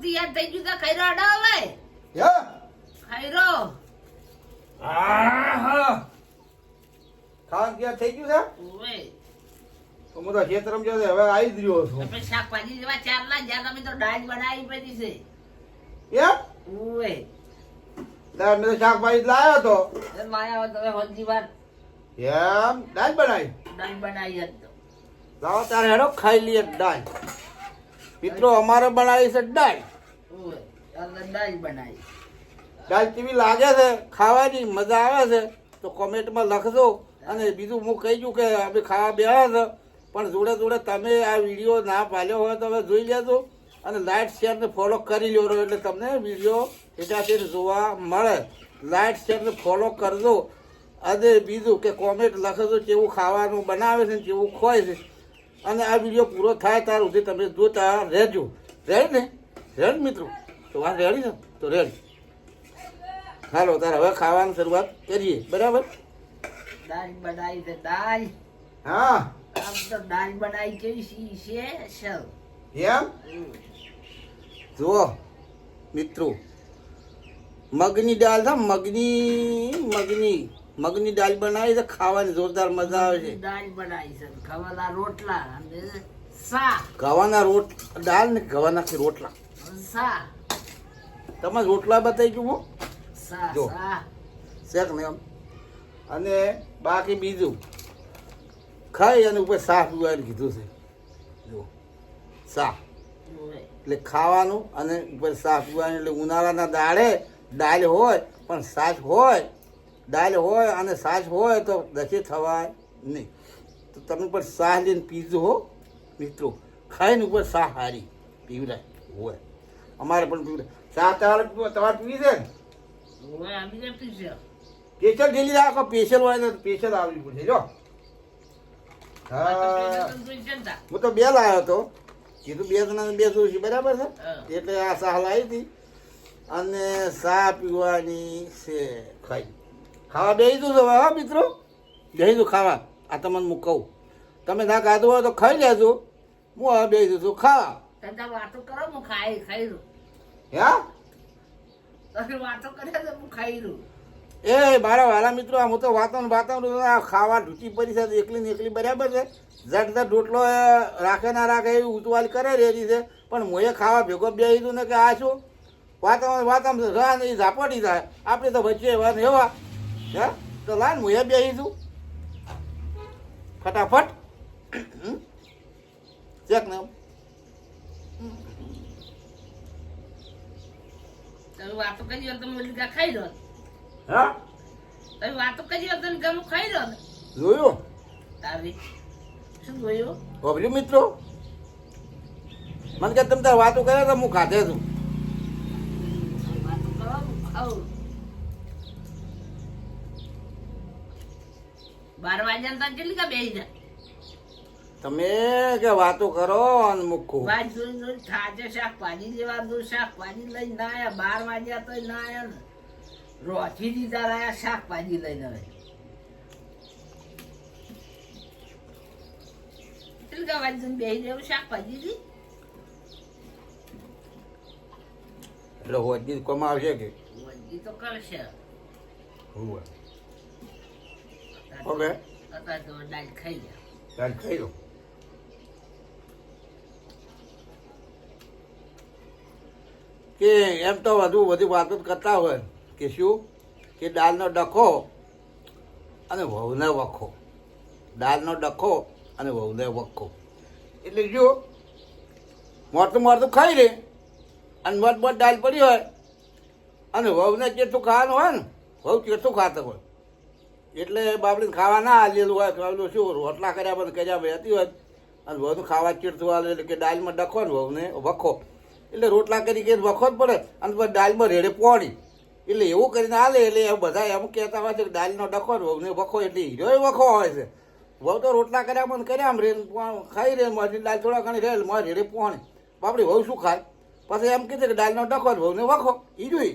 તૈયાર થઈ ગયું તો ખૈરો અડો હવે હે ખૈરો આહા ખાન ક્યાં થઈ ગયું છે ઓવે તો હું તો ખેતરમ જતો હવે આવી જ રહ્યો છું આપણે શાકભાજી જેવા ચાર ના જ્યાં તમે તો દાળ બનાવી પડી છે એમ ઓવે તાર મેં તો શાકભાજી લાવ્યો હતો એ લાયા હોય તમે હોજી વાર એમ દાળ બનાવી દાળ બનાવી હતો લાવો તારે હેડો ખાઈ લઈએ દાળ મિત્રો અમારે બનાવી છે દાળ ઓવે તારે દાળ બનાવી દાળ કેવી લાગે છે ખાવાની મજા આવે છે તો કોમેન્ટમાં લખજો અને બીજું હું કહી દઉં કે અમે ખાવા બેહ્યા છે પણ જોડે જોડે તમે આ વિડીયો ના પાલ્યો હોય તો હવે જોઈ લેજો અને લાઇક શેર ને ફોલો કરી લ્યો એટલે તમને વિડીયો એટાથી જોવા મળે લાઇક શેર ને ફોલો કરજો અને બીજું કે કોમેન્ટ લખજો કેવું ખાવાનું બનાવે છે કેવું ખોય છે અને આ વિડીયો પૂરો થાય ત્યાર સુધી તમે જોતા રહેજો રેડી ને રેડી મિત્રો તો વાત રેડી છે તો રેડી હાલો તારે હવે ખાવાની શરૂઆત કરીએ બરાબર દાળ બનાવી છે દાળ હા આમ તો દાળ બનાવી કેવી છે સર એમ જુઓ મિત્રો મગની દાળ છે મગની દાળ બનાવી છે ખાવાની જોરદાર મજા આવે છે દાળ બનાવી છે ખવાના રોટલા અને શાક ગવાના દાળ ને ગવાના રોટલા શાક તમે રોટલા બતાવી ગયું હું શાક જો. શાક શેક ને એમ અને બાકી બીજું ખાઈ અને ઉપર શાક પીવાનું કીધું છે જો શાક ઓવે એટલે ખાવાનું અને ઉપર શાક પીવાનું એટલે ઉનાળાના દાળ હોય પણ છાશ હોય દાળ હોય અને છાશ હોય તો દખી થવાય નહીં તો તમે પણ શાહ લઈને પીજો હો મિત્રો ખાઈને ઉપર શાહ હારી પીવડાય હોય અમારે પણ પીવડાય શાહ તમારે પીવી છે ને ઓવે આમી જે પીશે સ્પેશિયલ ડેલી રાખો સ્પેશિયલ હોય ને સ્પેશિયલ આવવી પડશે જો હા હું તો બે લાવ્યો હતો કીધું બે જણા બે જોઈશું બરાબર છે એટલે આ શાહ લાવી હતી અને શાહ પીવાની છે ખાવા બેસી દઉં હા મિત્રો બેસી દઉં ખાવા આ તમને હું કહું તમે ના ખાધું હોય તો ખાઈ લેજો હું હવે બેસી દઉં ખાવા તમે વાતો કરો હું ખાઈ રહું હે તમે વાતો કરે તો હું ખાઈ રહું એ મારા વાલા મિત્રો હું તો વાતાવરણ આ ખાવા ઢૂંચી પડી છે એકલી ને એકલી બરાબર છે ઝટ ઝટ રોટલો રાખે ના રાખે એવી ઉતવાલ કરે રેડી છે પણ મોએ ખાવા ભેગો બે દીધું ને કે આ શું વાતાવરણ રા નહીં ઝાપડી થાય આપણે તો વચ્ચે એવા ને એવા હે તો લાન મોએ બે દીધું ફટાફટ ચેક ને તમે વાતો કરી તમે લીધા ખાઈ લો હા તમે વાતો કરી તમે ગમ ખાઈ લો જોયું તારી શું જોયું ઓબલી મિત્રો મને કે તમે તાર વાતો કરે તો હું ખાધે છું વાતો કરો હું ખાઉં 12 વાગ્યા તા કેટલી કા બેહી જાય તમે કે વાતો કરો અને મૂકું વાત જોઈ થાજે શાકભાજી જેવા દો શાકભાજી લઈને ના આયા 12 વાગ્યા તો ના આયા ને રોથી દીધા રહ્યા શાકભાજી લઈને હવે કેટલા વાગે બેહી રહ્યું શાકભાજી થી એટલે હોજી કોમાં આવશે કે એ તો કરશે હોવે ઓકે અત્યારે તો દાળ ખાઈ ગયા ચાલ ખાઈ લો કે એમ તો બધી વાતો કરતા હોય કે શું કે દાળનો ડખો અને વહુને વખો દાળનો ડખો અને વહુને વખો એટલે જો મોરતું ખાઈ લે અને મત દાળ પડી હોય અને વહુને ચેટું ખાવાનું હોય ને વહુ ચેટું ખાતો હોય એટલે બાપડીને ખાવા ના આલેલું હોય પેલું શું રોટલા કર્યા પણ કર્યા રહેતી હોય અને વહુનું ખાવા ચીડતું આલે એટલે કે દાળમાં ડખો ને વહુને વખો એટલે રોટલા કરી કે વખો જ પડે અને પછી દાળમાં રેડે પોણી એટલે એવું કરીને હાલે એટલે બધા એમ કહેતા હોય છે કે દાળનો ડખો ને વહુને વખો એટલે હીરો વખો હોય છે વહુ તો રોટલા કર્યા પણ કર્યા આમ રે ખાઈ રે મારી દાળ થોડા ઘણી રહે મારે રેડે પોણી બાપડી વહુ શું ખાય પછી એમ કીધું કે દાળનો ડખો ને વહુને વખો એ જોઈ